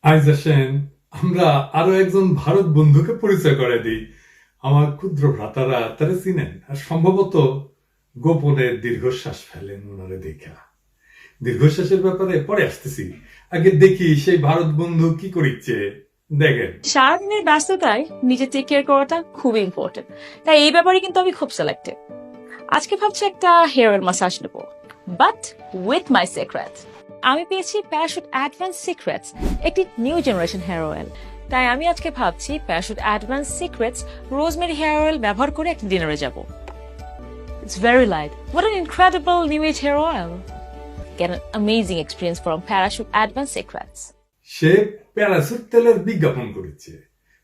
আইজ আসেন আমরা আরো একজন ভারত বন্ধুকে পরিচয় করে দিই। আমার ক্ষুদ্র ভ্রাতারা তারা চিনেন আর সম্ভবত গোপনে দীর্ঘশ্বাস ফেলেন ওনারে দেখা। দীর্ঘশ্বাসের ব্যাপারে পরে আসতেছি, আগে দেখি সেই ভারত বন্ধু কি করিচ্ছে। দেখেন, সারাদিনের ব্যস্ততায় নিজে টেক কেয়ার করাটা খুবই ইম্পর্টেন্ট। তাই এই ব্যাপারে কিন্তু আমি খুব সিলেক্টিভ। আজকে ভাবছি একটা হেয়ার অয়েল মাসাজ নেব, বাট উইথ মাই সিক্রেট। আমি পেয়েছি প্যারাশুট অ্যাডভান্স সিক্রেটস, একটি নিউ জেনারেশন হেয়ার অয়েল। তাই আমি আজকে ভাবছি Parachute Advanced Secrets rosemary hair oil ব্যবহার করে একটা ডিনারে যাব। It's very light, what an incredible new age hair oil. Get an amazing experience from Parachute Advanced Secrets. সে প্যারাসুট তেলের বিজ্ঞাপন করেছে।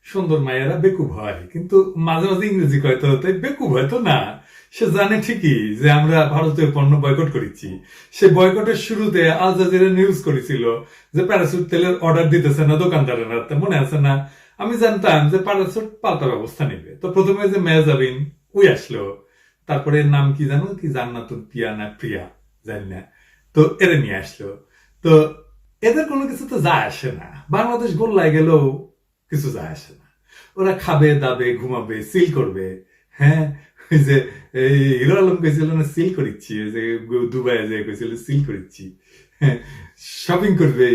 সুন্দর মায়েরা বেকুব হয়, কিন্তু মাঝে মাঝে ইংরেজি কয় তো, তাই বেকুব হয়তো না। সে জানে ঠিকই যে আমরা ভারতীয় পণ্য বয়কট করেছি। সে বয়কটের শুরুতে আল জাজিরা নিউজ করেছিল যে প্যারাসুট তেলের অর্ডার দিতেছে না দোকানদারেরা। মনে আছে না? আমি জানতাম যে প্যারাসুট পাল্টা ব্যবস্থা নেবে। তো প্রথমে যে মেয়াজাবিন ওই আসলো, তারপরে এর নাম কি জানো, কি জান্নাতুল পিয়া না প্রিয়া জানি না, তো এরা নিয়ে আসলো। তো এদের কোনো কিছু তো যায় আসে না, বাংলাদেশ গোল্লায় গেলেও কিছু যায় আসে না। ওরা খাবে দাবে ঘুমাবে সিল করবে। হ্যাঁ, ওই যে এই হিরো আলম কইছিল না সিল করিচ্ছি, ওই যে দুবাই যে কইছিল সিল করিচ্ছি। শপিং করবে,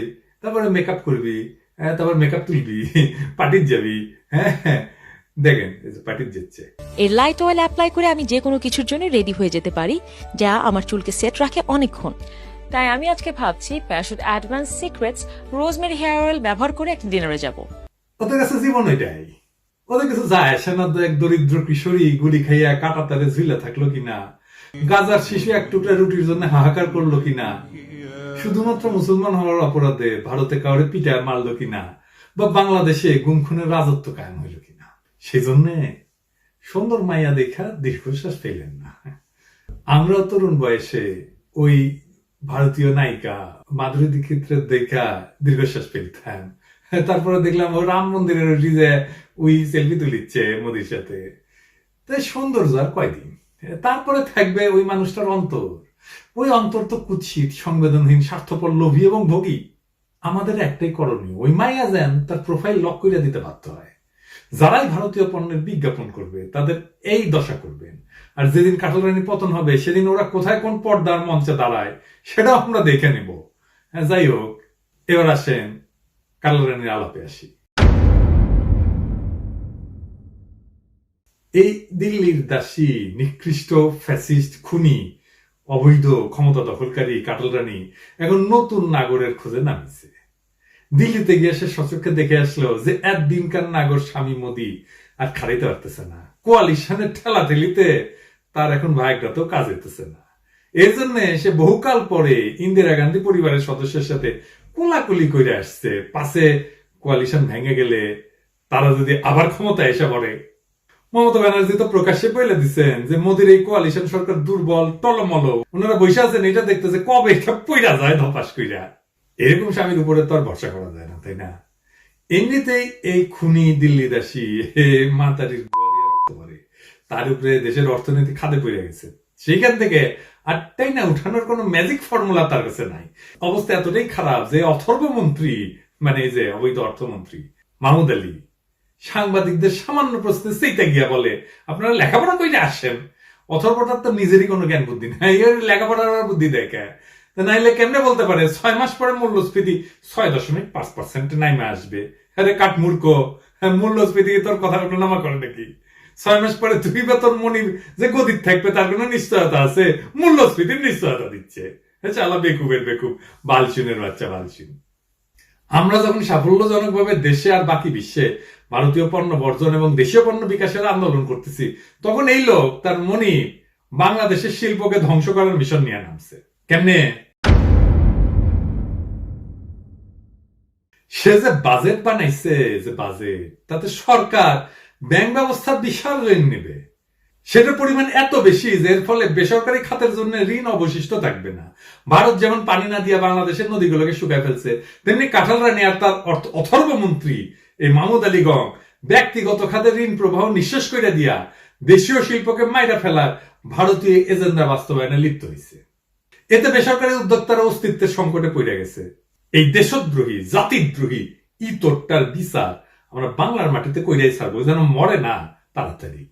তারপরে মেকআপ করবি, তারপর মেকআপ তুলবি, পার্টির যাবি। হ্যাঁ হ্যাঁ, দেখেন পার্টির যাচ্ছে। এই লাইট অয়েল অ্যাপ্লাই করে আমি যে কোনো কিছুর জন্য রেডি হয়ে যেতে পারি, যা আমার চুলকে সেট রাখে অনেকক্ষণ। তাই আমি আজকে ভাবছি Parachute Advanced Secrets rosemary hair oil ব্যবহার করে একটা ডিনারে যাব। ওদের কাছে জীবন ওইটাই, ওদের কিছু যায় আসে না। এক দরিদ্র কিশোরী গুলি খাইয়া কাটা তারে ঝুলে থাকলো কিনা, গাজার শিশু এক টুকরা রুটির জন্য হাহাকার করলো কিনা, শুধুমাত্র মুসলমান হওয়ার অপরাধে ভারতে কাউরে পিটায় মারলো কিনা, বা বাংলাদেশে গুম খুনের রাজত্ব কায়েম হইল কিনা। সেই জন্য সুন্দর মাইয়া দেখা দীর্ঘশ্বাস পেলেন না। আমরা তরুণ বয়সে ওই ভারতীয় নায়িকা মাধুরী দীক্ষিতের দেখা দীর্ঘশ্বাস পেলতাম। তারপরে দেখলাম ও রাম মন্দিরের যে ওই সেলফি তুলিচ্ছে মোদির সাথে। তাই সৌন্দর্য আর কয়দিন, তারপরে থাকবে ওই মানুষটার অন্তর। ওই অন্তর তো কুৎসিত, সংবেদনহীন, স্বার্থপর, লোভী এবং ভোগী। আমাদের একটাই করণীয়, ওই মাইয়া যেন তার প্রোফাইল লক করে দিতে বাধ্য হয়। যারাই ভারতীয় পণ্যের বিজ্ঞাপন করবে তাদের এই দশা করবেন। আর যেদিন কাটল রানী পতন হবে সেদিন ওরা কোথায় কোন পর্দার মঞ্চে দাঁড়ায় সেটাও আমরা দেখে নেব। হ্যাঁ, যাই হোক, এবার আসেন কাটল রানীর আলাপে আসি। এই দিল্লির দাসী, নিকৃষ্ট ফ্যাসিস্ট, খুনি, অবৈধ ক্ষমতা দখলকারী কাটল রানী এখন নতুন নাগরের খোঁজে নামিছে। দিল্লিতে গিয়ে সে সচক্ষে দেখে আসলো যে একদিনকার নাগর স্বামী মোদী আর খাড়াইতে পারতেছে না। কোয়ালিশনের ঠেলাঠেলিতে তার এখন ভাগ্যটাও কাজ হইতেছে না। এর জন্য সে বহুকাল পরে ইন্দিরা গান্ধী পরিবারের সদস্যের সাথে কোলাকুলি করে আসছে, পাশে কোয়ালিশন ভেঙে গেলে তারা যদি আবার ক্ষমতা এসে পড়ে। মমতা ব্যানার্জি তো প্রকাশ্যে বলে দিচ্ছেন যে মোদীর এই কোয়ালিশন সরকার দুর্বল, টলমল। ওনারা বসে আছেন এটা দেখতেছে কবে এটা পইরা যায় ধপাস কইরা। এরকম স্বামীর উপরে তো আর ভরসা করা যায় না, তাই না? এমনিতেই এই খুনি দিল্লি দাসী মাতারির রক্ত ভরে, তার উপরে দেশের অর্থনীতি খাদে পড়ে গেছে। সেইখান থেকে আর টাইনা উঠানোর কোনো ম্যাজিক ফর্মুলা তার কাছে নাই। অবস্থা এতটাই খারাপ যে অথর্ব মন্ত্রী, মানে যে অবৈধ অর্থমন্ত্রী মাহমুদ আলী, সাংবাদিকদের সামান্য প্রশ্নে সেইটা গিয়া বলে আপনারা লেখাপড়া কইরে আসেন। অথর্বটার তো নিজেরই কোনো জ্ঞান বুদ্ধি নাই, লেখাপড়ার বুদ্ধি দেখে। নাইলে কেমনে বলতে পারে 6 মাস পরে মূল্যস্ফীতি 6.5% নাইমে আসবে? আরে কাঠমূর্খ, মূল্যস্ফীতি তোর কথা কোনো নামা করে নাকি? 6 মাস পরে তুই বা তোর মনির যে গদির থাকবে তার কোনো নিশ্চয়তা আছে? মূল্যস্ফীতির নিশ্চয়তা দিচ্ছে। চালা বেকুবের বেকুব, বালচুনের বাচ্চা বালচুন। আমরা যখন সাফল্যজনক ভাবে দেশে আর বাকি বিশ্বে ভারতীয় পণ্য বর্জন এবং দেশীয় পণ্য বিকাশের আন্দোলন করতেছি, তখন এই লোক তার মনি বাংলাদেশের শিল্পকে ধ্বংস করার মিশন নিয়ে নামছে। কেমনে? সে যে বাজেট বানাইছে, যে বাজেট, তাতে সরকার ব্যাংক ব্যবস্থা বিশাল ঋণ নেবে। সেটার পরিমাণ এত বেশি যে এর ফলে বেসরকারি খাতের জন্য ঋণ অবশিষ্ট থাকবে না। ভারত যেমন পানি না দিয়া বাংলাদেশের নদীগুলোকে শুকায় ফেলছে, তেমনি কাঁঠাল রানী আর তার অথর্ব মন্ত্রী এই মাহমুদ আলী গং ব্যক্তিগত খাতের ঋণ প্রবাহ নিঃশেষ করে দিয়া দেশীয় শিল্পকে মাইরা ফেলার ভারতীয় এজেন্ডা বাস্তবায়নে লিপ্ত হয়েছে। এতে বেসরকারি উদ্যোক্তারা অস্তিত্বের সংকটে পড়ে গেছে। এই দেশদ্রোহী, জাতিদ্রোহী, ইতরটার বিচার আমরা বাংলার মাটিতে কইরাই ছাড়বো, যেন মরে না তাড়াতাড়ি।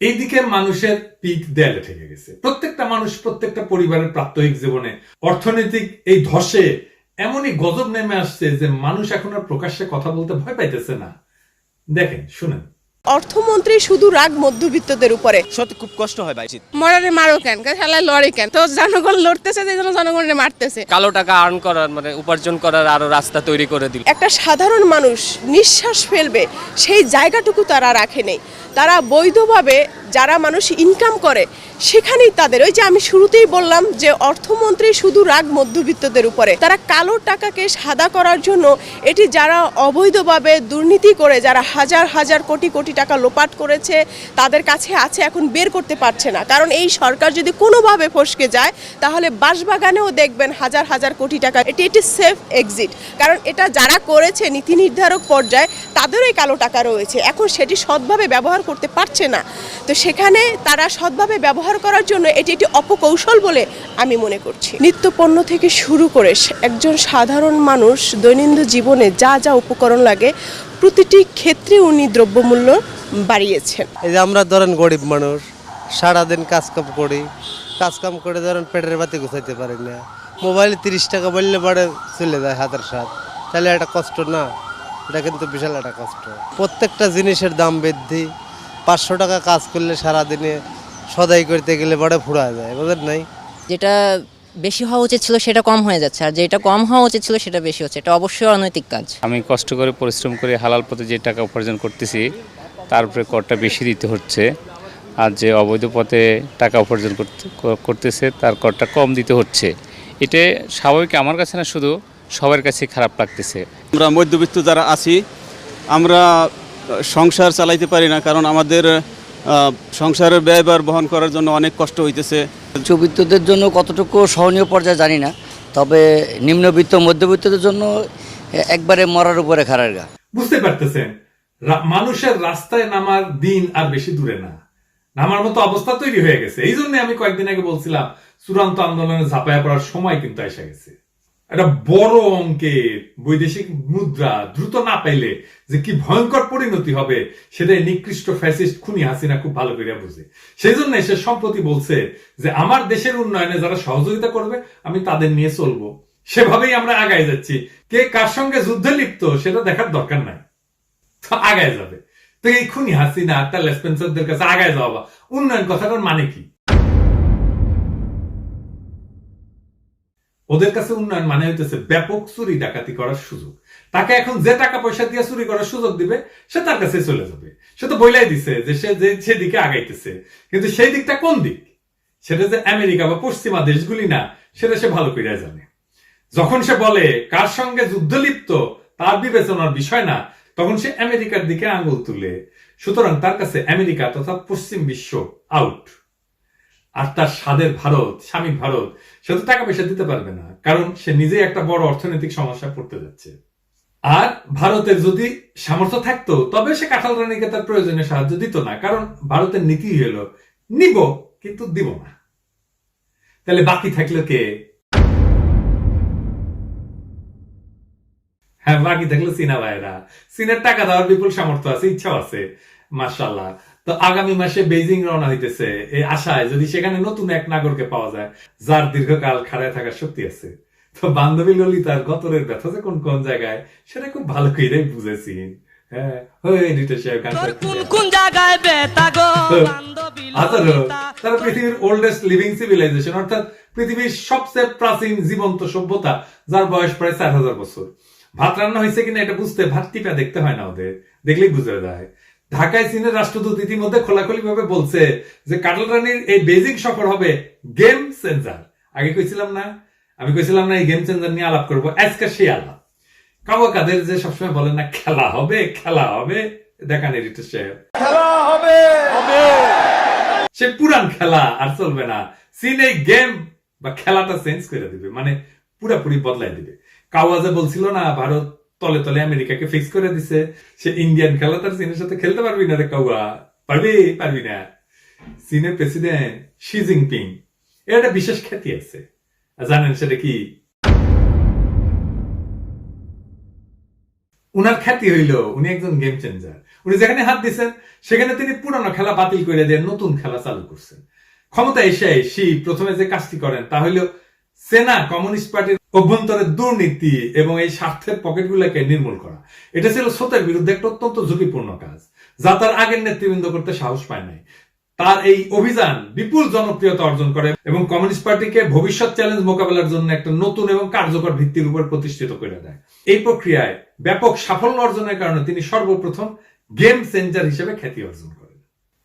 এইদিকে মানুষের পিঠ দেয়ালে ঠেকে গেছে। প্রত্যেকটা মানুষ, প্রত্যেকটা পরিবারের প্রাত্যহিক জীবনে অর্থনৈতিক এই ধসে এমনই গজব নেমে আসছে যে মানুষ এখন আর প্রকাশ্যে কথা বলতে ভয় পাইতেছে না। দেখেন, শুনেন। অর্থমন্ত্রী শুধু রাগ মধ্যবিত্তদের উপরে। সত্যি খুব কষ্ট হয় ভাই। মরারে মারো কেন, খেলায় লড়ে কেন? তো জনগণ লড়তেছে, যে জন্য জনগণের মারতেছে। কালো টাকা আর্ন করার মানে উপার্জন করার আরো রাস্তা তৈরি করে দিল। একটা সাধারণ মানুষ নিঃশ্বাস ফেলবে সেই জায়গাটুকু তারা রাখে নেই। তারা বৈধভাবে যারা মানুষ ইনকাম করে সেখানেই তাদের, ওই যে আমি শুরুতেই বললাম যে অর্থমন্ত্রী শুধু রাগ মধ্যবিত্তদের উপরে। তারা কালো টাকাকে সাদা করার জন্য, এটি যারা অবৈধভাবে দুর্নীতি করে, যারা হাজার হাজার কোটি কোটি টাকা লোপাট করেছে, তাদের কাছে আছে, এখন বের করতে পারছে না। কারণ এই সরকার যদি কোনোভাবে ফসকে যায় তাহলে বাঁশবাগানেও দেখবেন হাজার হাজার কোটি টাকা। এটি সেফ এক্সিট, কারণ এটা যারা করেছে নীতি নির্ধারক পর্যায়ে তাদেরই কালো টাকা রয়েছে, এখন সেটি সৎভাবে ব্যবহার করতে পারছে না। তো সেখানে তারা সৎভাবে ব্যবহার করার জন্য এটি একটি অপকৌশল বলে আমি মনে করছি। নিত্যপণ্য থেকে শুরু করে একজন সাধারণ মানুষ দৈনন্দিন জীবনে যা যা উপকরণ লাগে প্রতিটি ক্ষেত্রে উনি দ্রব্যমূল্য বাড়িয়েছেন। এই যে আমরা ধরেন গরিব মানুষ, সারাদিন কাজকাম করি, কাজকাম করে ধরেন পেটের বাতি গুছাইতে পারি না, মোবাইলে 30 টাকা বললে পরে চলে যায় হাতের সাথ, তাহলে একটা কষ্ট না? এটা কিন্তু বিশাল একটা কষ্ট। প্রত্যেকটা জিনিসের দাম বৃদ্ধি, 500 টাকা কাজ করলে সারাদিনে সদাই করতে গেলে বড় ফুরা যায়, বুঝলেন নাই? যেটা বেশি হওয়া উচিত ছিল সেটা কম হয়ে যাচ্ছে, আর যেটা কম হওয়া উচিত ছিল সেটা বেশি হচ্ছে। এটা অবশ্যই অনৈতিক কাজ। আমি কষ্ট করে পরিশ্রম করে হালাল পথে যে টাকা উপার্জন করতেছি তার উপরে করটা বেশি দিতে হচ্ছে, আর যে অবৈধ পথে টাকা উপার্জন করতেছে তার করটা কম দিতে হচ্ছে। এটা স্বাভাবিক আমার কাছে না, শুধু সবার কাছে খারাপ লাগতেছে। আমরা মধ্যবিত্ত যারা আছি, আমরা সংসার চালাইতে পারি না, কারণ আমাদের সংসারের ব্যয়ভার বহন করার জন্য অনেক কষ্ট হইতেছে। উচ্চবিত্তদের জন্য কতটুকু সহনীয় পর্যায়ে জানি না, তবে নিম্নবিত্ত মধ্যবিত্তদের জন্য একবারে মরার উপরে খাড়ার গা। বুঝতে পারতেছেন, মানুষের রাস্তায় নামার দিন আর বেশি দূরে না, নামার মতো অবস্থা তৈরি হয়ে গেছে। এই জন্য আমি কয়েকদিন আগে বলছিলাম চূড়ান্ত আন্দোলনে ঝাঁপায়া পড়ার সময় কিন্তু এসে গেছে। একটা বড় অঙ্কের বৈদেশিক মুদ্রা দ্রুত না পাইলে যে কি ভয়ঙ্কর পরিণতি হবে সেটাই নিকৃষ্ট ফ্যাসিস্ট খুনি হাসিনা খুব ভালো করে বুঝে। সেই জন্য সে সম্প্রতি বলছে যে আমার দেশের উন্নয়নে যারা সহযোগিতা করবে আমি তাদের নিয়ে চলবো। সেভাবেই আমরা আগায় যাচ্ছি। কে কার সঙ্গে যুদ্ধে লিপ্ত সেটা দেখার দরকার নাই, তো আগায় যাবে। তো এই খুনি হাসিনা তার লেসপেন্সারদের কাছে আগায় যাওয়া, উন্নয়ন কথাটার মানে কি? ওদের কাছে উন্নয়ন মানে হইতেছে ব্যাপক চুরি ডাকাতি করার সুযোগ। তাকে এখন যে টাকা পয়সা দিয়ে চুরি করার সুযোগ দিবে সে তার কাছে চলে যাবে। সে তো বইলাই দিছে যে সে সেদিকে আগাইতেছে, কিন্তু সেই দিকটা কোন দিক সেটা যে আমেরিকা বা পশ্চিমা দেশগুলি না, সেটা সে ভালো করে জানে। যখন সে বলে কার সঙ্গে যুদ্ধ লিপ্ত তার বিবেচনার বিষয় না, তখন সে আমেরিকার দিকে আঙুল তুলে। সুতরাং তার কাছে আমেরিকা তথা পশ্চিম বিশ্ব আউট। আর তার স্বাদের ভারত, স্বামী ভারত, সে তো টাকা পয়সা দিতে পারবে না, কারণ সে নিজেই একটা বড় অর্থনৈতিক সমস্যায় পড়তে যাচ্ছে। আর ভারতের যদি সামর্থ্য থাকতো তবে সে কাঁঠাল রানীকে তার প্রয়োজনীয় সাহায্য দিত না, কারণ ভারতের নীতি হলো নিব কিন্তু দিব না। তাহলে বাকি থাকলো কে? হ্যাঁ, বাকি থাকলো চীনা ভাইরা। চীনের টাকা দেওয়ার বিপুল সামর্থ্য আছে, ইচ্ছাও আছে, মাশাআল্লাহ। তো আগামী মাসে বেইজিং রওনা হইতেছে এই আশায় যদি সেখানে নতুন এক নাগরকে পাওয়া যায় যার দীর্ঘকাল খাড়ায় থাকার শক্তি আছে। তো বান্ধবী ললিতার গতরের ব্যথা যে কোন কোন জায়গায় সেটা খুব ভালো করে বুঝেছি। হ্যাঁ, তারা পৃথিবীর ওল্ডেস্ট লিভিং সিভিলাইজেশন, অর্থাৎ পৃথিবীর সবচেয়ে প্রাচীন জীবন্ত সভ্যতা, যার বয়স প্রায় 4000 বছর। ভাত রান্না হয়েছে কিনা এটা বুঝতে ভাত টিপা দেখতে হয় না, ওদের দেখলেই বুঝে যায়। ঢাকায় চীনের রাষ্ট্রদূত ইতিমধ্যে খোলাখুলি ভাবে বলছে যে কাটাল রানীর এই বেজিং সফর হবে গেম চেঞ্জার। আগে কইছিলাম না, আমি কইছিলাম না এই গেম চেঞ্জার নিয়ে আলাপ করবো। আজকে সেই আলাপ কাবা কাদের যে সবসময় বলেন না খেলা হবে খেলা হবে, দেখান এডিটর সাহেব, খেলা হবে সে পুরান খেলা আর চলবে না। চীন এই গেম বা খেলাটা চেঞ্জ করে দিবে, মানে পুরাপুরি বদলাই দিবে। কাওয়াজে বলছিল না ভারত তলে তলে আমেরিকাকে ফিক্স করে দিছে, সে ইন্ডিয়ান খেলা তার চীনের সাথে খেলতে পারবি না রে কাউয়া, পারবি না। চীনের প্রেসিডেন্ট শি জিনপিং এর একটা বিশেষ খ্যাতি আছে, জানেন সেটা কি? উনার খ্যাতি হইল উনি একজন গেম চেঞ্জার। উনি যেখানে হাত দিচ্ছেন সেখানে তিনি পুরানো খেলা বাতিল করে দিয়ে নতুন খেলা চালু করছেন। ক্ষমতা এসে শি প্রথমে যে কাজটি করেন তা হইল সেনা কমিউনিস্ট পার্টির অভ্যন্তরের দুর্নীতি এবং এই স্বার্থের পকেটগুলোকে নির্মূল করা। এটা ছিল স্রোতের বিরুদ্ধে একটা অত্যন্ত ঝুঁকিপূর্ণ কাজ, যা তার আগের নেতৃবৃন্দ করতে সাহস পায় নাই। তার এই অভিযান বিপুল জনপ্রিয়তা অর্জন করে এবং কমিউনিস্ট পার্টিকে ভবিষ্যৎ চ্যালেঞ্জ মোকাবেলার জন্য একটা নতুন এবং কার্যকর ভিত্তির উপর প্রতিষ্ঠিত করে দেয়। এই প্রক্রিয়ায় ব্যাপক সাফল্য অর্জনের কারণে তিনি সর্বপ্রথম গেম চেঞ্জার হিসেবে খ্যাতি অর্জন করেন।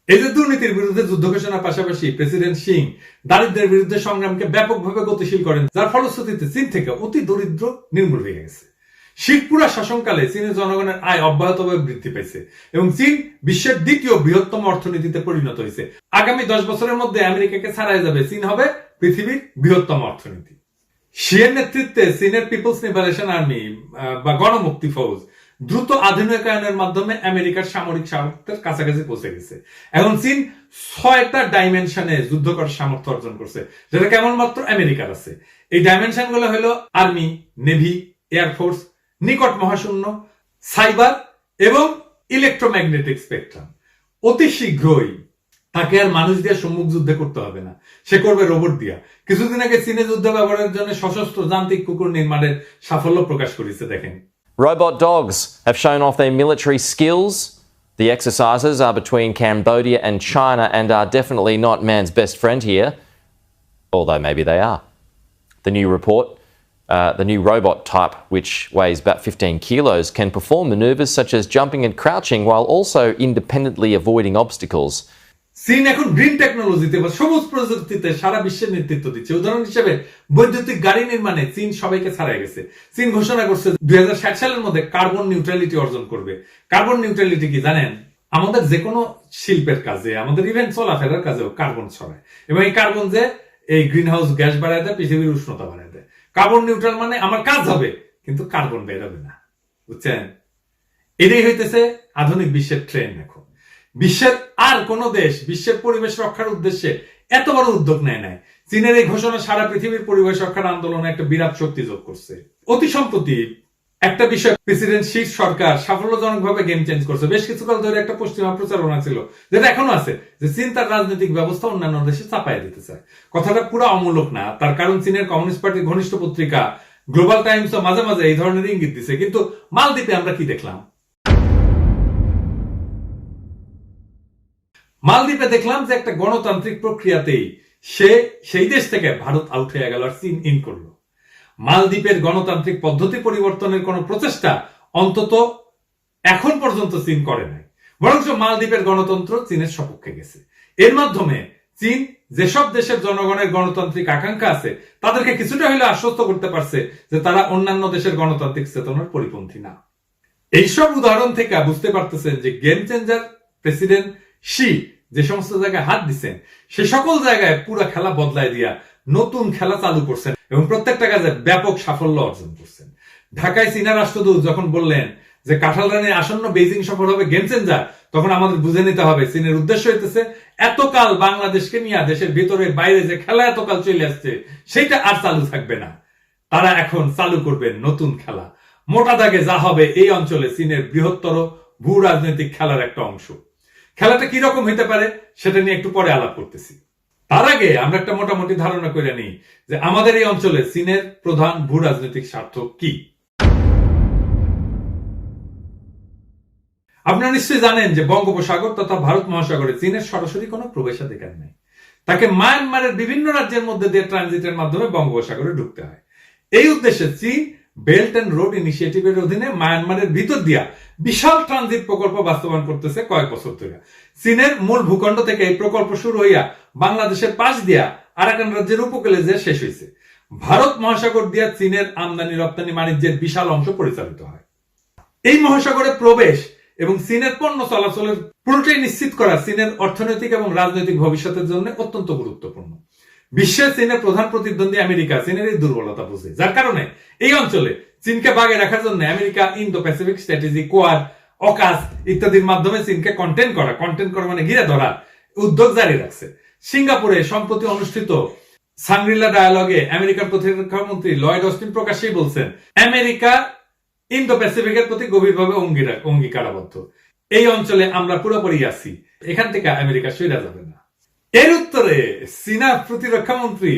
এই যে দুর্নীতির বিরুদ্ধে যুদ্ধ ঘোষণার পাশাপাশি প্রেসিডেন্ট সিং দারিদ্রের বিরুদ্ধে সংগ্রামকে ব্যাপকভাবে গতিশীল করেন, যার ফলশ্রুতিতে চীন থেকে অতি দরিদ্র নির্মূল হয়ে গেছে। শিখপুরা শাসনকালে চীনের জনগণের আয় অব্যাহতভাবে বৃদ্ধি পেয়েছে এবং চীন বিশ্বের দ্বিতীয় বৃহত্তম অর্থনীতিতে পরিণত হয়েছে। আগামী 10 বছরের মধ্যে আমেরিকাকে ছাড়াই যাবে, চীন হবে পৃথিবীর বৃহত্তম অর্থনীতি। শিয়ের নেতৃত্বে চীনের পিপলস লিবারেশন আর্মি বা গণমুক্তি ফৌজ দ্রুত আধুনিকায়নের মাধ্যমে আমেরিকার সামরিক সামর্থ্যের কাছাকাছি পৌঁছে গেছে। এখন চীন 6টা ডাইমেনশনে যুদ্ধ করার সামর্থ্য অর্জন করছে, যেটা কেবলমাত্র আমেরিকার আছে। এই ডাইমেনশন গুলো হলো আর্মি, নেভি, এয়ারফোর্স, নিকট মহাশূন্য, সাইবার এবং ইলেকট্রোম্যাগনেটিক স্পেকট্রাম। অতি শীঘ্রই তাকে আর মানুষ দিয়ে সম্মুখ যুদ্ধে করতে হবে না, সে করবে রোবট দিয়া। কিছুদিন আগে চীনে যুদ্ধ ব্যবহারের জন্য সশস্ত্র যান্ত্রিক কুকুর নির্মাণের সাফল্য প্রকাশ করেছে। দেখেন, Robot dogs have shown off their military skills. The exercises are between Cambodia and China and are definitely not man's best friend here, although maybe they are. The new report, the new robot type, which weighs about 15 kilos, can perform maneuvers such as jumping and crouching while also independently avoiding obstacles. চীন এখন green টেকনোলজিতে বা সবুজ প্রযুক্তিতে সারা বিশ্বের নেতৃত্ব দিচ্ছে। উদাহরণ হিসেবে বৈদ্যুতিক গাড়ি নির্মাণে চীন সবাইকে ছাড়াই গেছে। চীন ঘোষণা করছে 2060 সালের মধ্যে কার্বন নিউট্রালিটি অর্জন করবে। কার্বন নিউট্রালিটি কি জানেন? আমাদের যে কোনো শিল্পের কাজে, আমাদের ইভেন চলাফেরার কাজেও কার্বন ছড়ায় এবং এই কার্বন যে এই গ্রিন হাউস গ্যাস বাড়ায় দেয়, পৃথিবীর উষ্ণতা বাড়ায় দেয়। কার্বন নিউট্রাল মানে আমার কাজ হবে কিন্তু কার্বন বের হবে না, বুঝছেন? এটাই হইতেছে আধুনিক বিশ্বের ট্রেন্ড। এখন বিশ্বের আর কোন দেশ বিশ্বের পরিবেশ রক্ষার উদ্দেশ্যে এত বড় উদ্যোগ নেয় নাই। চীনের এই ঘোষণা সারা পৃথিবীর পরিবেশ রক্ষার আন্দোলনে একটা বিরাট শক্তি যোগ করছে। অতি সম্প্রতি একটা বিষয় প্রেসিডেন্ট শি সরকার সাফল্যজনকভাবে গেম চেঞ্জ করছে। বেশ কিছুকাল ধরে একটা পশ্চিমা প্রচারণা ছিল, যেটা এখনো আছে, যে চীন তার রাজনৈতিক ব্যবস্থা অন্যান্য দেশে চাপাই দিতে চায়। কথাটা পুরো অমূলক না, তার কারণ চীনের কমিউনিস্ট পার্টির ঘনিষ্ঠ পত্রিকা গ্লোবাল টাইমস মাঝে মাঝে এই ধরনের ইঙ্গিত দিছে। কিন্তু মালদ্বীপে আমরা কি দেখলাম? মালদ্বীপে দেখলাম যে একটা গণতান্ত্রিক প্রক্রিয়াতেই সেই দেশ থেকে ভারত আউট হয়ে গেল আর চীন ইন করলো। মালদ্বীপের গণতান্ত্রিক পদ্ধতি পরিবর্তনের কোন প্রচেষ্টা অন্তত এখন পর্যন্ত চীন করে নাই, বরং মালদ্বীপের গণতন্ত্র চীনের সপক্ষে গেছে। এর মাধ্যমে চীন যেসব দেশের জনগণের গণতান্ত্রিক আকাঙ্ক্ষা আছে তাদেরকে কিছুটা হলে আশ্বস্ত করতে পারছে যে তারা অন্যান্য দেশের গণতান্ত্রিক চেতনার পরিপন্থী না। এইসব উদাহরণ থেকে বুঝতে পারতেছেন যে গেম চেঞ্জার প্রেসিডেন্ট শি যে সমস্ত জায়গায় হাত দিচ্ছেন সে সকল জায়গায় পুরো খেলা বদলায় দিয়া নতুন খেলা চালু করছেন এবং প্রত্যেকটা কাজে ব্যাপক সাফল্য অর্জন করছেন। ঢাকায় চীনা রাষ্ট্রদূত যখন বললেন যে কাঁঠাল রানীর আসন্ন বেইজিং সফর হবে গেম চেঞ্জার, তখন আমাদের বুঝে নিতে হবে চীনের উদ্দেশ্য হইতেছে এতকাল বাংলাদেশকে নিয়ে দেশের ভিতরে বাইরে যে খেলা এতকাল চলে আসছে সেটা আর চালু থাকবে না। তারা এখন চালু করবে নতুন খেলা। মোটা দাগে যা হবে এই অঞ্চলে চীনের বৃহত্তর ভূ রাজনৈতিক খেলার একটা অংশ। খেলাটা কি রকম হইতে পারে সেটা নিয়ে একটু পরে আলাপ করতেছি। তার আগে আমরা একটা মোটামুটি ধারণা করে নিই যে আমাদের এই অঞ্চলে চীনের প্রধান ভূ রাজনৈতিক স্বার্থ কি। আপনারা নিশ্চয়ই জানেন যে বঙ্গোপসাগর তথা ভারত মহাসাগরে চীনের সরাসরি কোনো প্রবেশাধিকার নেই। তাকে মায়ানমারের বিভিন্ন রাজ্যের মধ্যে দিয়ে ট্রানজিটের মাধ্যমে বঙ্গোপসাগরে ঢুকতে হয়। এই উদ্দেশ্যে চীন বেল্ট এন্ড রোড ইনিশিয়েটিভের অধীনে মায়ানমারের ভিতর দিয়া বিশাল ট্রানজিট প্রকল্প বাস্তবায়ন করতেছে কয়েক বছর ধরে। চীনের মূল ভূখণ্ড থেকে এই প্রকল্প শুরু হইয়া বাংলাদেশের পাশ দিয়া আরাকান রাজ্যের উপকূলে যে শেষ হয়েছে। ভারত মহাসাগর দিয়া চীনের আমদানি রপ্তানি বাণিজ্যের বিশাল অংশ পরিচালিত হয়। এই মহাসাগরে প্রবেশ এবং চীনের পণ্য চলাচলের পুরোটাই নিশ্চিত করা চীনের অর্থনৈতিক এবং রাজনৈতিক ভবিষ্যতের জন্য অত্যন্ত গুরুত্বপূর্ণ। বিশ্বে চীনের প্রধান প্রতিদ্বন্দ্বী আমেরিকা চীনের এই দুর্বলতা বুঝে, যার কারণে এই অঞ্চলে চীনকে বাগে রাখার জন্য America Indo Pacific strategy, quad, AUKUS ইত্যাদির মাধ্যমে চীনকে কন্টেন্ট করা মানে ঘিরে ধরা উদ্যোগ জারি রাখছে। সিঙ্গাপুরে সম্প্রতি অনুষ্ঠিত সাংগ্রিলা ডায়ালগে আমেরিকার প্রতিরক্ষা মন্ত্রী লয়েড অস্টিন প্রকাশ্যেই বলছেন আমেরিকা ইন্দো প্যাসিফিকের প্রতি গভীরভাবে অঙ্গীকারাবদ্ধ। এই অঞ্চলে আমরা পুরোপুরি আছি, এখান থেকে আমেরিকা সইরা যাবে না। এর উত্তরে চীনা প্রতিরক্ষা মন্ত্রী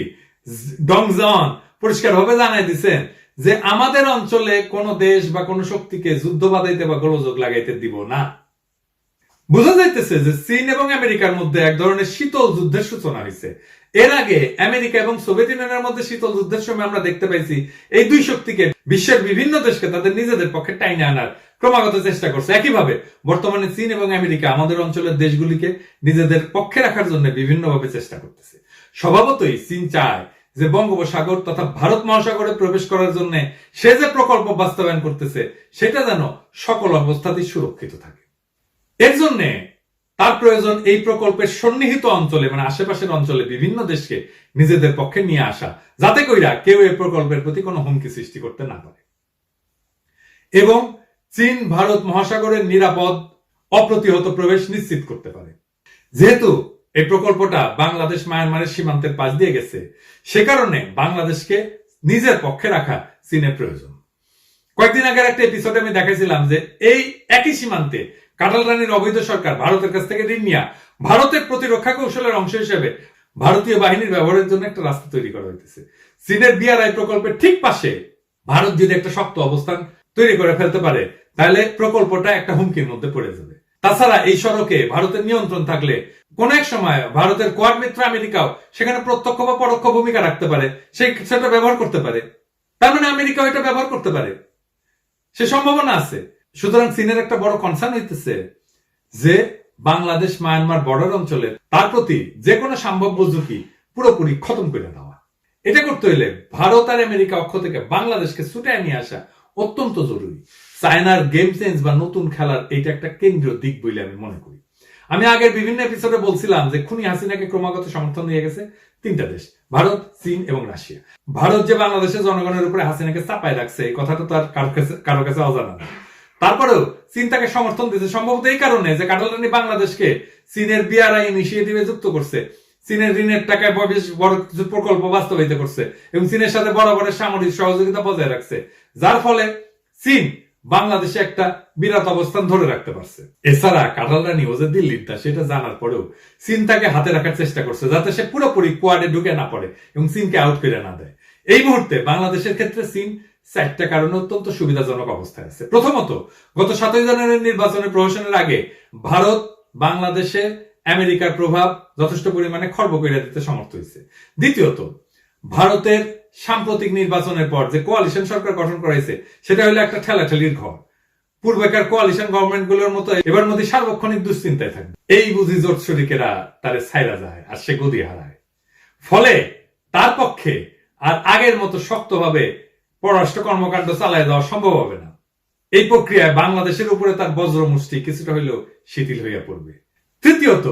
ডং জন পরিষ্কারভাবে জানাই দিচ্ছেন যে আমাদের অঞ্চলে কোন দেশ বা কোন শক্তিকে যুদ্ধ বাধাইতে বা গোলযোগ লাগাইতে দিব না। বোঝা যাইতেছে যে চীন এবং আমেরিকার মধ্যে এক ধরনের শীতল যুদ্ধের সূচনা হয়েছে। এর আগে আমেরিকা এবং সোভিয়েত ইউনিয়নের মধ্যে শীতল যুদ্ধের সময় আমরা দেখতে পাইছি এই দুই শক্তিকে বিশ্বের বিভিন্ন দেশকে তাদের নিজেদের পক্ষে টাইনে আনার ক্রমাগত চেষ্টা করছে। একইভাবে বর্তমানে চীন এবং আমেরিকা আমাদের অঞ্চলের দেশগুলিকে নিজেদের পক্ষে রাখার জন্য বিভিন্নভাবে চেষ্টা করতেছে। স্বভাবতই চীন চায় যে বঙ্গোপসাগর তথা ভারত মহাসাগরে প্রবেশ করার জন্য সে যে প্রকল্প বাস্তবায়ন করতেছে সেটা যেন সকল অবস্থাতেই সুরক্ষিত থাকে। এর জন্য তার প্রয়োজন এই প্রকল্পের সন্নিহিত অঞ্চলে মানে আশেপাশের অঞ্চলে বিভিন্ন দেশকে নিজেদের পক্ষে নিয়ে আসা, যাতে কইরা কেউ এই প্রকল্পের প্রতি কোনো হুমকি সৃষ্টি করতে না পারে এবং চীন ভারত মহাসাগরের নিরাপদ অপ্রতিহত প্রবেশ নিশ্চিত করতে পারে। যেহেতু এই প্রকল্পটা বাংলাদেশ মায়ানমারের সীমান্তের পাশ দিয়ে গেছে, সে কারণে বাংলাদেশকে নিজের পক্ষে রাখা চীনের প্রয়োজন। কয়েকদিন আগের একটা এপিসোডে আমি দেখাইছিলাম যে এই একই সীমান্তে কাটাল রানীর অবৈধ সরকার ভারতের কাছ থেকে ঋণ নিয়ে ভারতের প্রতিরক্ষা কৌশলের অংশ হিসেবে ভারতীয় বাহিনীর ব্যবহারের জন্য একটা রাস্তা তৈরি করা হইতেছে। চীনের বিআরআই প্রকল্পের ঠিক পাশে ভারত যদি একটা শক্ত অবস্থান তৈরি করে ফেলতে পারে তাহলে প্রকল্পটা একটা হুমকির মধ্যে পড়ে যাবে। তাছাড়া এই সড়কে ভারতের নিয়ন্ত্রণ থাকলে কোন এক সময় ভারতের কোয়াড মিত্র আমেরিকাও সেখানে প্রত্যক্ষ বা পরোক্ষ ভূমিকা রাখতে পারে, সেটা ব্যবহার করতে পারে। তার মানে আমেরিকাও এটা ব্যবহার করতে পারে, সে সম্ভাবনা আছে। সুতরাং চীনের একটা বড় কনসার্ন হইতেছে যে বাংলাদেশ মায়ানমার বর্ডার অঞ্চলে তার প্রতি যে কোনো সম্ভাব্য ঝুঁকি পুরোপুরি খতম করে দেওয়া। এটা করতে হইলে ভারত আর আমেরিকা অক্ষ থেকে বাংলাদেশকে ছুটায় নিয়ে আসা অত্যন্ত জরুরি। চায়নার গেম চেঞ্জ বা নতুন খেলার এইটা একটা কেন্দ্রীয় দিক বলে আমি মনে করি। আমি আগের বিভিন্ন এপিসোডে বলছিলাম যে খুনি হাসিনাকে ক্রমাগত সমর্থন দিয়ে গেছে তিনটা দেশ, ভারত, চীন এবং রাশিয়া। ভারত যে বাংলাদেশের জনগণের উপরে হাসিনাকে চাপায় রাখছে এই কথাটা তো আর কারো কাছে অজানা না। তারপরেও চীন তাকে সমর্থন দিয়েছে সম্ভবত এই কারণে যে কাটাল রানী বাংলাদেশকে চীনের বিআরআই ইনিশিয়েটিভে যুক্ত করছে, চীনের ঋণের টাকায় বেশ বড় কিছু প্রকল্প বাস্তবায়িত করছে এবং চীনের সাথে বরাবরের সামরিক সহযোগিতা বজায় রাখছে, যার ফলে চীন বাংলাদেশে একটা বিরাট অবস্থান ধরে রাখতে পারছে। এছাড়া কাটাল রানী ও যে দিল্লির দাস সেটা জানার পরেও চীন তাকে হাতে রাখার চেষ্টা করছে যাতে সে পুরোপুরি কোয়াডে ঢুকে না পড়ে এবং চীনকে আউট করে না দেয়। এই মুহূর্তে বাংলাদেশের ক্ষেত্রে চীন চারটা কারণে অত্যন্ত সুবিধাজনক অবস্থায় আছে। প্রথমত, গত 7 জানুয়ারির নির্বাচনে প্রহসনের আগে ভারত বাংলাদেশে আমেরিকার প্রভাব যথেষ্ট পরিমাণে খর্ব করে দিতে সমর্থ হয়েছে। দ্বিতীয়ত, ভারতের সাম্প্রতিক নির্বাচনের পর যে কোয়ালিশন সরকার গঠন করাইছে সেটা হলো একটা ঠেলাঠেলির ঘর। পূর্বেকার কোয়ালিশন গভর্নমেন্ট গুলোর মতো এবার মধ্যে সার্বক্ষণিক দুশ্চিন্তায় থাকবে। এই বুঝি জোট শরিকেরা তারে ছাইরা যায় আর সে গদি হারায়। ফলে তার পক্ষে আর আগের মতো শক্তভাবে পররাষ্ট্র কর্মকাণ্ড চালায় দেওয়া সম্ভব হবে না। এই প্রক্রিয়ায় বাংলাদেশের উপরে তার বজ্রমুষ্টি কিছুটা হইলেও শিথিল হইয়া পড়বে। তৃতীয়ত,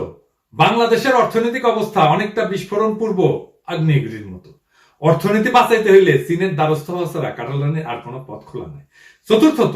বাংলাদেশের অর্থনৈতিক অবস্থা অনেকটা বিস্ফোরণ পূর্ব আগ্নেয়গিরির মতো। অর্থনীতি বাঁচাইতে হইলে চীনের দ্বারস্থ হওয়া ছাড়া কাটাল রানীর আর কোনো পথ খোলা নাই। চতুর্থত,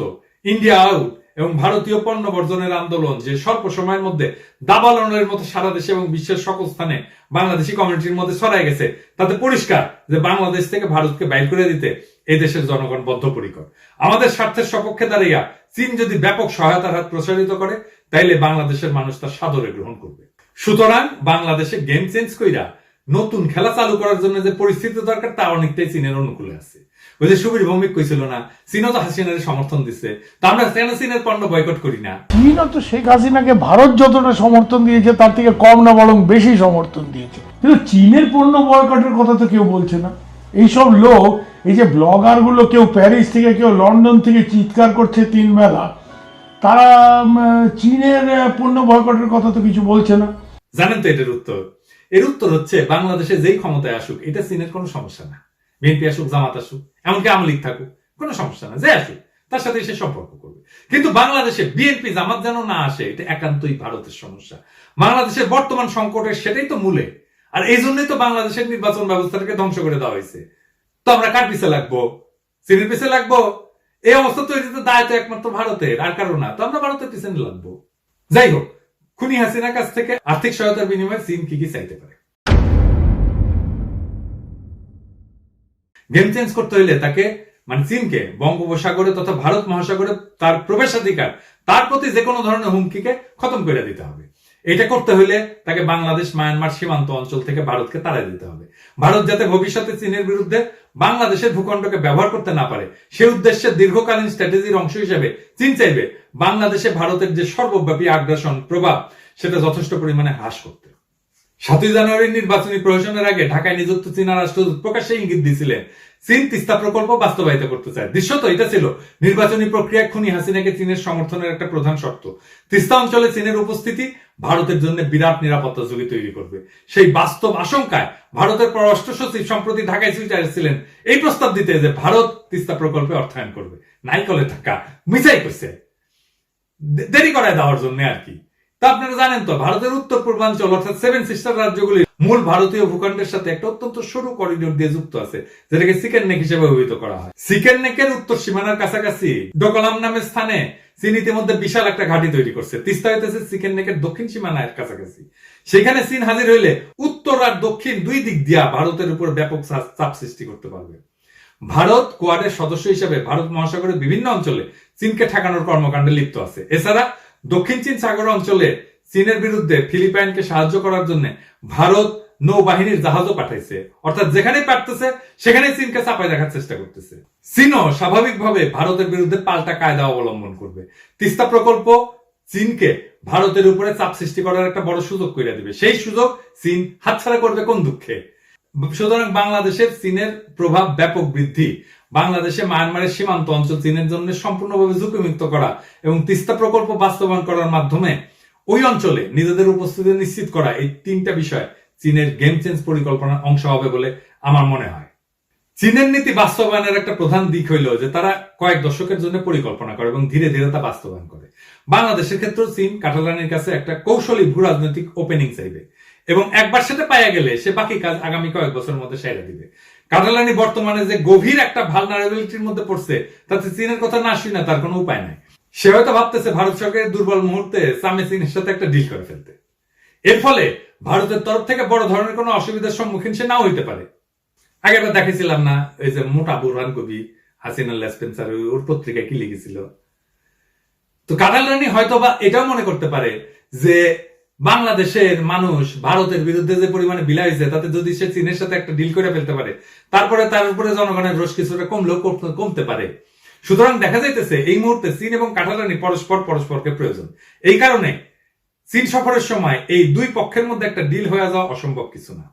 ইন্ডিয়া আউট এবং ভারতীয় পণ্য বর্জনের আন্দোলন যে স্বল্প সময়ের মধ্যে দাবালনের মতো সারা দেশে এবং বিশ্বের সকল স্থানে বাংলাদেশি কমিউনিটির মধ্যে ছড়াই গেছে, তাতে পরিষ্কার যে বাংলাদেশ থেকে ভারতকে বাইর করে দিতে এই দেশের জনগণ বদ্ধপরিকর। আমাদের স্বার্থের সপক্ষে দাঁড়িয়ে চীন যদি ব্যাপক সহায়তার হাত প্রসারিত করে তাইলে বাংলাদেশের মানুষ তার সাদরে গ্রহণ করবে। সুতরাং বাংলাদেশে গেম চেঞ্জ কইরা নতুন খেলা চালু করার জন্য যে পরিস্থিতি দরকার তা অনেকটাই চীনের অনুকূলে আছে। ওই যে সুবীর ভৌমিক কইছিল না, চীনও তো হাসিনার সমর্থন দিচ্ছে, তা আমরা কেন চীনের পণ্য বয়কট করি না? চীনও তো শেখ হাসিনাকে ভারত যতটা সমর্থন দিয়েছে তার থেকে কম না বরং বেশি সমর্থন দিয়েছে, কিন্তু চীনের পণ্য বয়কটের কথা তো কেউ বলছে না। এইসব লোক, এই যে ব্লগার গুলো, কেউ প্যারিস থেকে কেউ লন্ডন থেকে চিৎকার করছে 3 বেলা, তারা চীনের পণ্য বয়কটের কথা তো কিছু বলছে না। জানেন তো এটার উত্তর? এর উত্তর হচ্ছে বাংলাদেশে যেই ক্ষমতায় আসুক এটা চীনের কোনো সমস্যা না। বিএনপি আসুক, জামাত আসুক, এমনকি আওয়ামী লীগ থাকুক, কোনো সমস্যা না, যে আসুক তার সাথে সে সম্পর্ক করবে। কিন্তু বাংলাদেশে বিএনপি জামাত যেন না আসে এটা একান্তই ভারতের সমস্যা। বাংলাদেশের বর্তমান সংকটের সেটাই তো মূলে, আর এই জন্যই তো বাংলাদেশের নির্বাচন ব্যবস্থাটাকে ধ্বংস করে দেওয়া হয়েছে। তো আমরা কার পিছে লাগবো? চীনের পিছে লাগবো? এই অবস্থা তৈরিতে দায় তো একমাত্র ভারতের, আর কারো না। তো আমরা ভারতের পিছনে লাগবো। যাই হোক, খুনি হাসিনার কাছ থেকে আর্থিক সহায়তার বিনিময়ে চীন কি কি চাইতে পারে? গেম চেঞ্জ করতে হইলে তাকে মানে চীনকে বঙ্গোপসাগরে তথা ভারত মহাসাগরে তার প্রবেশাধিকার, তার প্রতি যে কোনো ধরনের হুমকিকে খতম করে দিতে হবে। এটা করতে হলে তাকে বাংলাদেশ মায়ানমার সীমান্ত অঞ্চল থেকে ভারতকে তাড়াই দিতে হবে। ভারত যাতে ভবিষ্যতে চীনের বিরুদ্ধে বাংলাদেশের ভূখণ্ডকে ব্যবহার করতে না পারে, সে উদ্দেশ্যে দীর্ঘকালীন স্ট্র্যাটেজির অংশ হিসেবে চীন চাইবে বাংলাদেশে ভারতের যে সর্বব্যাপী আগ্রাসন প্রভাব সেটা যথেষ্ট পরিমাণে হ্রাস করতে। 7 জানুয়ারির নির্বাচনী প্রহসনের আগে ঢাকায় নিযুক্ত চীনা রাষ্ট্রদূত প্রকাশ্যে ইঙ্গিত দিয়েছিলেন চীন তিস্তা প্রকল্প বাস্তবায়িত করতে চায়। দৃশ্যত এটা ছিল নির্বাচনী প্রক্রিয়ায় খুনি হাসিনাকে চীনের সমর্থনের একটা প্রধান শর্ত। তিস্তা অঞ্চলে চীনের উপস্থিতি ভারতের জন্য বিরাট নিরাপত্তা ঝুঁকি তৈরি করবে। সেই বাস্তব আশঙ্কায় ভারতের পররাষ্ট্র সচিব সম্প্রতি ঢাকায় ছুটে আসছিলেন এই প্রস্তাব দিতে যে ভারত তিস্তা প্রকল্পে অর্থায়ন করবে। নাইকলে থাকা মিছাই করছে, দেরি করায় দেওয়ার জন্য আর কি। তা আপনারা জানেন তো, ভারতের উত্তর পূর্বাঞ্চল অর্থাৎ 7 সিস্টার রাজ্যগুলি মূল ভারতীয় ভূখণ্ডের সাথে একটা অত্যন্ত সরু করিডোর দিয়ে যুক্ত আছে, যেটাকে চিকেন নেক হিসেবে অভিহিত করা হয়। চিকেন নেকের উত্তর সীমানার কাছাকাছি ডোকলাম নামের স্থানে চীন ইতিমধ্যে বিশাল একটা ঘাঁটি তৈরি করছে। তিস্তা হইতেছে চিকেন নেকের দক্ষিণ সীমানার কাছাকাছি। সেখানে চীন হাজির হইলে উত্তর আর দক্ষিণ দুই দিক দিয়া ভারতের উপর ব্যাপক চাপ সৃষ্টি করতে পারবে। ভারত কোয়াডের সদস্য হিসেবে ভারত মহাসাগরের বিভিন্ন অঞ্চলে চীনকে ঠেকানোর কর্মকাণ্ডে লিপ্ত আছে। এছাড়া দক্ষিণ চীন সাগর অঞ্চলে চীনের বিরুদ্ধে ফিলিপাইনকে সাহায্য করার জন্য ভারত নৌবাহিনীর জাহাজও পাঠাইছে। অর্থাৎ যেখানে পারতেছে সেখানে চীনকে চাপাই রাখার চেষ্টা করতেছে। চীনও স্বাভাবিকভাবে ভারতের বিরুদ্ধে পাল্টা কায়দা অবলম্বন করবে। তিস্তা প্রকল্প চীনকে ভারতের উপরে চাপ সৃষ্টি করার একটা বড় সুযোগ করে দিবে। সেই সুযোগ চীন হাতছাড়া করবে কোন দুঃখে? সুতরাং বাংলাদেশের চীনের প্রভাব ব্যাপক বৃদ্ধি, বাংলাদেশে মায়ানমারের সীমান্ত অঞ্চল চীনের জন্য সম্পূর্ণভাবে ঝুঁকিমুক্ত করা এবং তিস্তা প্রকল্প বাস্তবায়ন করার মাধ্যমে ওই অঞ্চলে নিজেদের উপস্থিতি নিশ্চিত করা, এই 3টা বিষয় চীনের গেম চেঞ্জ পরিকল্পনার অংশ হবে বলে আমার মনে হয়। চীনের নীতি বাস্তবায়নের একটা প্রধান দিক হইল যে তারা কয়েক দশকের জন্য পরিকল্পনা করে এবং ধীরে ধীরে তা বাস্তবায়ন করে। বাংলাদেশের ক্ষেত্রে চীন কাটালানির কাছে একটা কৌশলী ভূ রাজনৈতিক ওপেনিং চাইবে এবং একবার সেটা পাইয়া গেলে সে বাকি কাজ আগামী কয়েক বছরের মধ্যে সেরে দিবে। কাটালানি বর্তমানে যে গভীর একটা ভালনারেবিলিটির মধ্যে পড়ছে, তাতে চীনের কথা না শুনে তার কোনো উপায় নাই। সে হয়তো ভাবতেছে ভারত সরকারের দুর্বল মুহূর্তে সামনে চীনের সাথে একটা ডিল করে ফেলতে। এর ফলে ভারতের তরফ থেকে বড় ধরনের কোনো অসুবিধার সম্মুখীন সে নাও হইতে পারে। আগে আমরা দেখেছিলাম না, ওই যে মোটা বুরহান কবি হাসিনা লেসপেন্সার ওর পত্রিকায় কি লিখেছিল। তো কাটালানি হয়তো বা এটাও মনে করতে পারে যে বাংলাদেশের মানুষ ভারতের বিরুদ্ধে যে পরিমাণে বিলা হয়েছে, তাতে যদি সে চীনের সাথে একটা ডিল করে ফেলতে পারে, তারপরে তার উপরে জনগণের রোষ কিছুটা কমলেও কমতে পারে। সুতরাং দেখা যাইতেছে এই মুহূর্তে চীন এবং কাটালানি পরস্পরকে প্রয়োজন। এই কারণে চীন সফরের সময় এই দুই পক্ষের মধ্যে একটা ডিল হয়ে যাওয়া অসম্ভব কিছু না।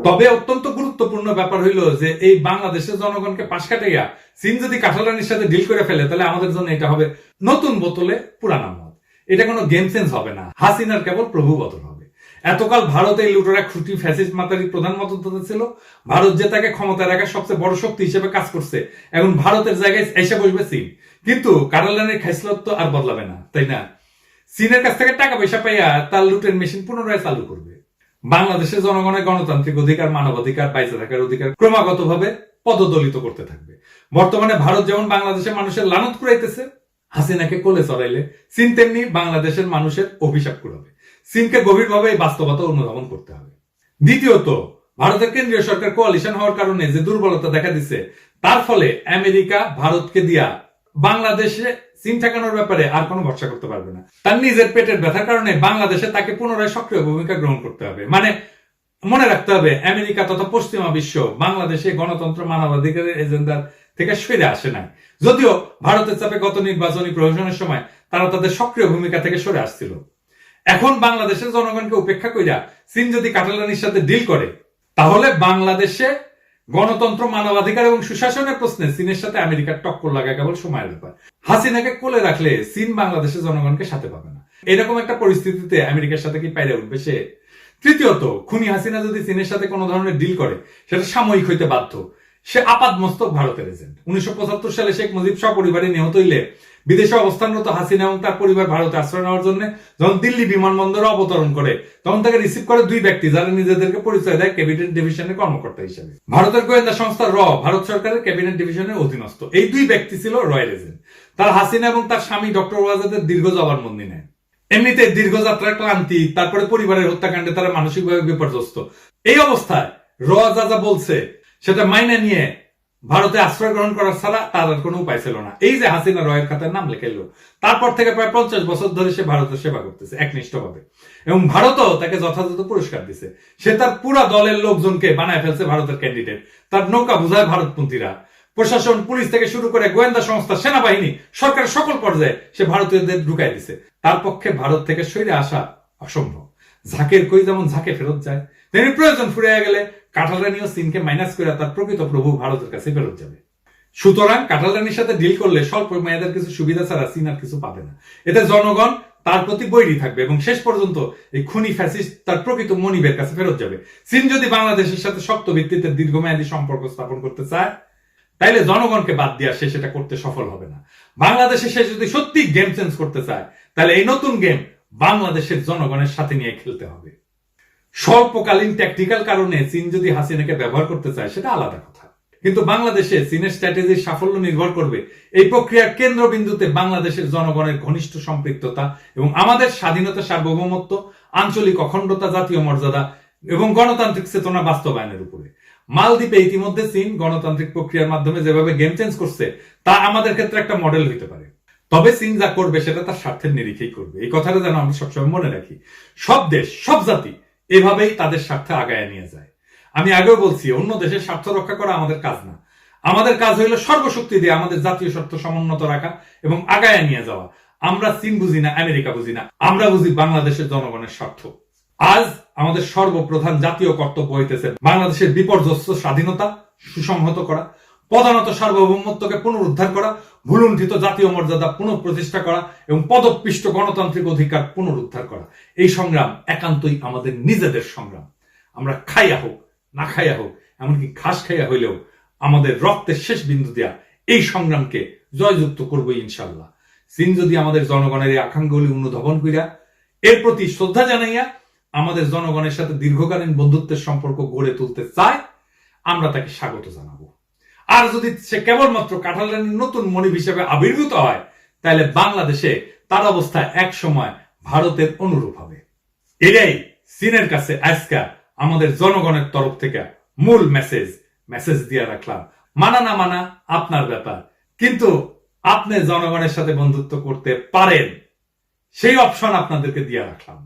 তবে অত্যন্ত গুরুত্বপূর্ণ ব্যাপার হইল যে এই বাংলাদেশের জনগণকে পাশ কাটাইয়া চীন যদি কাটালানির সাথে ডিল করে ফেলে, তাহলে আমাদের জন্য এটা হবে নতুন বোতলে পুরানা মদ। এটা কোনো গেম চেঞ্জ হবে না, হাসিনার কেবল প্রভু বদল হবে। এতকাল ভারত এই লুটেরা খুঁটি ফ্যাসিস্ট মাতারি প্রধান মতদাতা ছিল। ভারত যে তাকে ক্ষমতায় রাখার সবচেয়ে বড় শক্তি হিসেবে কাজ করছে, এখন ভারতের জায়গায় এসে বসবে চীন। কিন্তু কাটালানির খাইসলত তো আর বদলাবে না, তাই না? চীনের কাছ থেকে টাকা পয়সা পাইয়া তার লুটের মেশিন পুনরায় চালু করবে। বাংলাদেশের জনগণের গণতান্ত্রিক অধিকার, মানবাধিকার, বাইচে থাকার অধিকার ক্রমাগতভাবে পদদলিত করতে থাকবে। বর্তমানে ভারত যেমন বাংলাদেশের মানুষের লানত কুড়াইতেছে, হাসিনাকে কোলে চড়াইলে চীন তেমনি বাংলাদেশের মানুষের অভিশাপ কুড়াবে। চীনকে গভীরভাবে এই বাস্তবতা অনুধাবন করতে হবে। দ্বিতীয়ত, ভারতের কেন্দ্রীয় সরকার কোয়ালিশন হওয়ার কারণে যে দুর্বলতা দেখা দিচ্ছে, তার ফলে আমেরিকা ভারতকে দিয়া বাংলাদেশে চীন ঠেকানোর ব্যাপারে আর কোনো ভরসা করতে পারবে না। তার নিজের পেটের ব্যথার কারণে বাংলাদেশে তাকে পুনরায় সক্রিয় ভূমিকা গ্রহণ করতে হবে। মানে মনে রাখতে হবে, আমেরিকা তথা পশ্চিমা বিশ্ব বাংলাদেশে গণতন্ত্র মানবাধিকারের এজেন্ডার থেকে সরে আসে নাই। যদিও ভারতের চাপে গত নির্বাচনী প্রহসনের সময় তারা তাদের সক্রিয় ভূমিকা থেকে সরে আসছিল। এখন বাংলাদেশের জনগণকে উপেক্ষা কইরা চীন যদি কাটালানির সাথে ডিল করে, তাহলে বাংলাদেশে গণতন্ত্র, মানবাধিকার এবং সুশাসনের প্রশ্নে চীনের সাথে আমেরিকার টক্কর লাগা কেবল সময়ের ব্যাপার। হাসিনাকে কোলে রাখলে চীন বাংলাদেশের জনগণকে সাথে পাবে না। এরকম একটা পরিস্থিতিতে আমেরিকার সাথে কি পাইরে উঠবে সে? তৃতীয়ত, খুনি হাসিনা যদি চীনের সাথে কোনো ধরনের ডিল করে, সেটা সাময়িক হইতে বাধ্য। সে আপাদমস্তক ভারতের এজেন্ট। 1975 সালে শেখ মুজিব সপরিবারে নিহত হইলে বিদেশে অবস্থানরত হাসিনা এবং তার পরিবার ভারতে আশ্রয় নেওয়ার জন্য যখন দিল্লি বিমানবন্দরে অবতরণ করে, তখন তাকে রিসিভ করে দুই ব্যক্তি, যারা নিজেদেরকে পরিচয় দেয় ক্যাবিনেট ডিভিশনের কর্মকর্তা হিসেবে। ভারতের গোয়েন্দা সংস্থা র ভারত সরকারের ক্যাবিনেট ডিভিশনের অধীনস্থ। এই দুই ব্যক্তি ছিল রয়্যাল এজেন্ট। তার হাসিনা এবং তার স্বামী ডক্টর ওয়াজেদের দীর্ঘ জবানবন্দি নেয়। এমনিতে দীর্ঘ যাত্রার ক্লান্তি, তারপরে পরিবারের হত্যাকাণ্ডে তারা মানসিকভাবে বিপর্যস্ত। এই অবস্থায় র যা যা বলছে সেটা মাইনে নিয়ে ভারতে আশ্রয় গ্রহণ করার ছাড়া তার আর কোনো উপায় ছিল না। এই যে হাসিনা রয়ের খাতায় নাম লেখাইলো, তারপর থেকে প্রায় 50 বছর ধরে সে ভারতের সেবা করতেছে একনিষ্ঠভাবে, এবং ভারতও তাকে যথাযথ পুরস্কার দিছে। সে তার পুরা দলের লোকজনকে বানায় ফেলছে ভারতের ক্যান্ডিডেট। তার নৌকা বুঝায় ভারতপন্থীরা, প্রশাসন, পুলিশ থেকে শুরু করে গোয়েন্দা সংস্থা, সেনাবাহিনী, সরকারের সকল পর্যায়ে সে ভারতীয়দের ঢুকাই দিছে। তার পক্ষে ভারত থেকে সরে আসা অসম্ভব। ঝাঁকের কই যেমন ঝাঁকে ফেরত যায়, তেমনি প্রয়োজন ফুরিয়ে গেলে কাঁঠালরানিও চীনকে মাইনাস করে তার প্রকৃত প্রভু ভারতের কাছে ফেরত যাবে। সুতরাং কাঁঠালরানির সাথে ডিল করলে স্বল্প মেয়াদের কিছু সুবিধা ছাড়া চীন আর কিছু পাবে না। এতে জনগণ তার প্রতি বৈরী থাকবে এবং শেষ পর্যন্ত এই খুনি ফ্যাসিস্ট তার প্রকৃত মনিবের কাছে ফেরত যাবে। চীন যদি বাংলাদেশের সাথে শক্ত ভিত্তিতে দীর্ঘমেয়াদী সম্পর্ক স্থাপন করতে চায়, তাইলে জনগণকে বাদ দিয়ে সে সেটা করতে সফল হবে না। বাংলাদেশে সে যদি সত্যি গেম চেঞ্জ করতে চায়, তাহলে এই নতুন গেম বাংলাদেশের জনগণের সাথে নিয়ে খেলতে হবে। স্বল্পকালীন ট্যাকটিক্যাল কারণে চীন যদি হাসিনাকে ব্যবহার করতে চায়, সেটা আলাদা কথা। কিন্তু বাংলাদেশে চীনের স্ট্র্যাটেজির সাফল্য নির্ভর করবে এই প্রক্রিয়ার কেন্দ্রবিন্দুতে বাংলাদেশের জনগণের ঘনিষ্ঠ সম্পৃক্ততা এবং আমাদের স্বাধীনতা, সার্বভৌমত্ব, আঞ্চলিক অখণ্ডতা, জাতীয় মর্যাদা এবং গণতান্ত্রিক চেতনা বাস্তবায়নের উপরে। মালদ্বীপে ইতিমধ্যে চীন গণতান্ত্রিক প্রক্রিয়ার মাধ্যমে যেভাবে গেম চেঞ্জ করছে, তা আমাদের ক্ষেত্রে একটা মডেল হইতে পারে। তবে চীন যা করবে সেটা তার স্বার্থের নিরিখেই করবে। এই কথাটা যেন আমরা সবসময় মনে রাখি। সব দেশ, সব জাতি এভাবেই তাদের স্বার্থে আগায় নিয়ে যায়। আমি আগেও বলছি, অন্য দেশের স্বার্থ রক্ষা করা আমাদের কাজ না। আমাদের কাজ হইল সর্বশক্তি দিয়ে আমাদের জাতীয় স্বার্থ সমুন্নত রাখা এবং আগায় নিয়ে যাওয়া। আমরা চীন বুঝি না, আমেরিকা বুঝি না, আমরা বুঝি বাংলাদেশের জনগণের স্বার্থ। আজ আমাদের সর্বপ্রধান জাতীয় কর্তব্য হইতেছে বাংলাদেশের বিপর্যস্ত স্বাধীনতা সুসংহত করা, প্রধানত সার্বভৌমত্বকে পুনরুদ্ধার করা, ভুলুণ্ঠিত জাতীয় মর্যাদা পুনঃপ্রতিষ্ঠা করা এবং পদপিষ্ট গণতান্ত্রিক অধিকার পুনরুদ্ধার করা। এই সংগ্রাম একান্তই আমাদের নিজেদের সংগ্রাম। আমরা খাইয়া হোক, না খাইয়া হোক, এমনকি ঘাস খাইয়া হইলেও আমাদের রক্তের শেষ বিন্দু দেয়া এই সংগ্রামকে জয়যুক্ত করবো ইনশাল্লাহ। চীন যদি আমাদের জনগণের এই আকাঙ্ক্ষাগুলি অনুধাবন করিয়া এর প্রতি শ্রদ্ধা জানাইয়া আমাদের জনগণের সাথে দীর্ঘকালীন বন্ধুত্বের সম্পর্ক গড়ে তুলতে চায়, আমরা তাকে স্বাগত জানাবো। আর যদি সে কেবলমাত্র কাঁঠালরানির নতুন মনিব হিসেবে আবির্ভূত হয়, তাহলে বাংলাদেশে তার অবস্থা এক সময় ভারতের অনুরূপ হবে। এটাই চীনের কাছে আজকে আমাদের জনগণের তরফ থেকে মূল মেসেজ দিয়ে রাখলাম। মানা না মানা আপনার ব্যাপার, কিন্তু আপনি জনগণের সাথে বন্ধুত্ব করতে পারেন, সেই অপশন আপনাদেরকে দিয়ে রাখলাম।